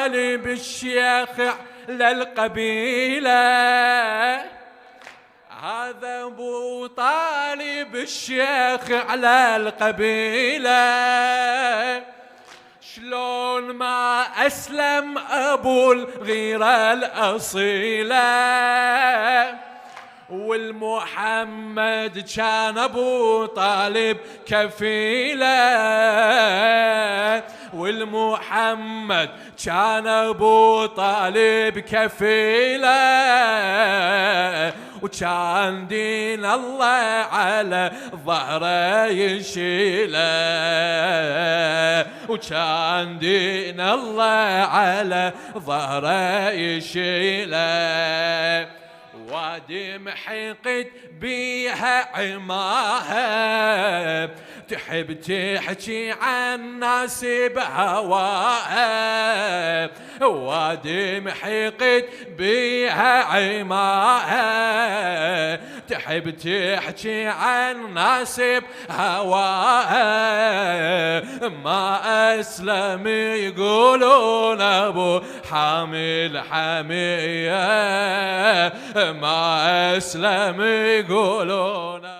طالب الشيخ على القبيلة، هذا ابو طالب الشيخ على القبيلة. شلون ما اسلم ابو الغيرة الاصيلة، والمحمد كان ابو طالب كفيله، والمحمد كان ابو طالب كفيله، وكان دين الله على ظهره يشيله، وكان دين الله على ظهره يشيله. وادي محقد بيها عماها، تحب تحكي عن ناس بهواها، وادي محقد بيها عماها، تحب تحكي عن ناس بهواها. ما أسلم يقولون أبو حامل حمية، ما أسلم يقولون